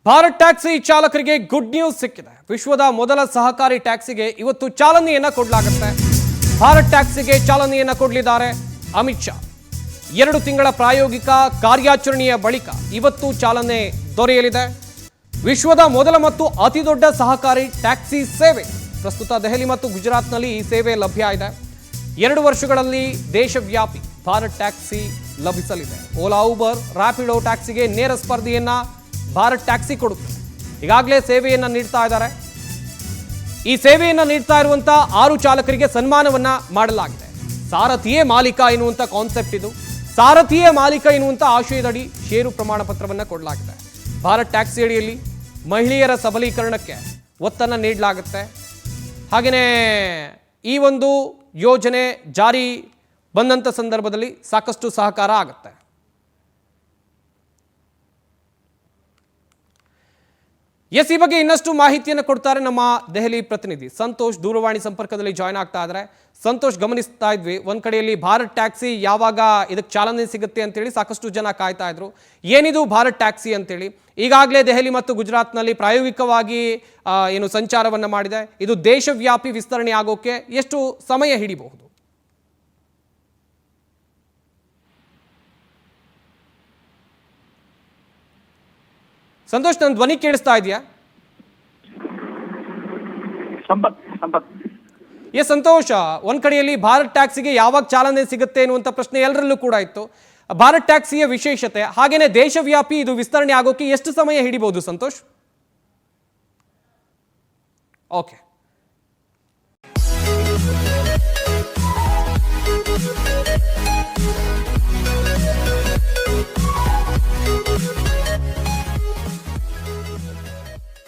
Bharat taxi ಚಾಲಕರಿಗೆ good news ಸಿಕ್ಕಿದೆ. ವಿಶ್ವದ ಮೊದಲ ಸಹಕಾರಿ ಟ್ಯಾಕ್ಸಿಗೆ ಇವತ್ತು ಚಾಲನೆಯನ್ನ ಕೊಡಲಾಗುತ್ತೆ. ಭಾರತ್ ಟ್ಯಾಕ್ಸಿಗೆ ಚಾಲನೆಯನ್ನ ಕೊಡಲಿದ್ದಾರೆ ಅಮಿತ್ ಶಾ. 2 ತಿಂಗಳ ಪ್ರಾಯೋಗಿಕ ಕಾರ್ಯಾಚರಣೆಯ ಬಳಿಕ ಇವತ್ತು ಚಾಲನೆ ದೊರೆಯಲಿದೆ. ವಿಶ್ವದ ಮೊದಲ ಮತ್ತು ಅತಿ ದೊಡ್ಡ ಸಹಕಾರಿ ಟ್ಯಾಕ್ಸಿ ಸೇವೆ ಪ್ರಸ್ತುತ ದೆಹಲಿ ಮತ್ತು ಗುಜರಾತ್ನಲ್ಲಿ ಈ ಸೇವೆ ಲಭ್ಯ ಇದೆ. 2 ವರ್ಷಗಳಲ್ಲಿ ದೇಶವ್ಯಾಪಿ ಭಾರತ್ ಟ್ಯಾಕ್ಸಿ ಲಭಿಸಲಿದೆ. ಓಲಾ, ಊಬರ್, ರ್ಯಾಪಿಡೋ ಟ್ಯಾಕ್ಸಿಗೆ ನೇರ ಸ್ಪರ್ಧೆಯನ್ನ ಭಾರತ್ ಟ್ಯಾಕ್ಸಿ ಕೊಡುತ್ತೆ. ಈಗಾಗಲೇ ಸೇವೆಯನ್ನ ನೀಡ್ತಾ ಇದ್ದಾರೆ. ಈ ಸೇವೆಯನ್ನ ನೀಡ್ತಾ ಇರುವಂತ 6 ಚಾಲಕರಿಗೆ ಸನ್ಮಾನವನ್ನ ಮಾಡಲಾಗಿದೆ. ಸಾರಥಿಯೇ ಮಾಲೀಕ ಎನ್ನುವಂತ ಕಾನ್ಸೆಪ್ಟ್ ಇದು. ಸಾರಥಿಯೇ ಮಾಲೀಕ ಎನ್ನುವಂತ ಆಶಯದಡಿ ಷೇರು ಪ್ರಮಾಣ ಪತ್ರವನ್ನ ಕೊಡಲಾಗಿದೆ. ಭಾರತ್ ಟ್ಯಾಕ್ಸಿ ಅಡಿಯಲ್ಲಿ ಮಹಿಳೆಯರ ಸಬಲೀಕರಣಕ್ಕೆ ಒತ್ತನ್ನ ನೀಡಲಾಗುತ್ತೆ. ಹಾಗೆಯೇ ಈ ಒಂದು ಯೋಜನೆ ಜಾರಿ ಬಂದಂಥ ಸಂದರ್ಭದಲ್ಲಿ ಸಾಕಷ್ಟು ಸಹಕಾರ ಆಗುತ್ತೆ. ಈ ಬಗ್ಗೆ ಇನ್ನಷ್ಟು ಮಾಹಿತಿಯನ್ನು ಕೊಡ್ತಾರೆ ನಮ್ಮ ದೆಹಲಿ ಪ್ರತಿನಿಧಿ ಸಂತೋಷ್. ದೂರವಾಣಿ ಸಂಪರ್ಕದಲ್ಲಿ ಜಾಯ್ನ್ ಆಗ್ತಾ ಇದ್ದಾರೆ. ಸಂತೋಷ್, ಗಮನಿಸ್ತಾ ಇದ್ವಿ ಒಂದ್ ಕಡೆಯಲ್ಲಿ ಭಾರತ್ ಟ್ಯಾಕ್ಸಿ ಯಾವಾಗ ಇದಕ್ಕೆ ಚಾಲನೆ ಸಿಗುತ್ತೆ ಅಂತೇಳಿ ಸಾಕಷ್ಟು ಜನ ಕಾಯ್ತಾ ಇದ್ರು. ಏನಿದು ಭಾರತ್ ಟ್ಯಾಕ್ಸಿ ಅಂತೇಳಿ ಈಗಾಗಲೇ ದೆಹಲಿ ಮತ್ತು ಗುಜರಾತ್ನಲ್ಲಿ ಪ್ರಾಯೋಗಿಕವಾಗಿ ಏನು ಸಂಚಾರವನ್ನ ಮಾಡಿದೆ. ಇದು ದೇಶವ್ಯಾಪಿ ವಿಸ್ತರಣೆ ಆಗೋಕೆ ಎಷ್ಟು ಸಮಯ ಹಿಡಿಬಹುದು? ಸಂತೋಷ್, ನನ್ನ ಧ್ವನಿ ಕೇಳಿಸ್ತಾ ಇದೆಯಾ? ಸಂತೋಷ, ಒಂದ್ ಕಡೆಯಲ್ಲಿ ಭಾರತ್ ಟ್ಯಾಕ್ಸಿಗೆ ಯಾವಾಗ ಚಾಲನೆ ಸಿಗುತ್ತೆ ಎನ್ನುವಂತ ಪ್ರಶ್ನೆ ಎಲ್ಲರಲ್ಲೂ ಕೂಡ ಇತ್ತು. ಭಾರತ್ ಟ್ಯಾಕ್ಸಿಯ ವಿಶೇಷತೆ ಹಾಗೇನೆ ದೇಶವ್ಯಾಪಿ ಇದು ವಿಸ್ತರಣೆ ಆಗೋಕೆ ಎಷ್ಟು ಸಮಯ ಹಿಡಿಬಹುದು ಸಂತೋಷ್? ಓಕೆ.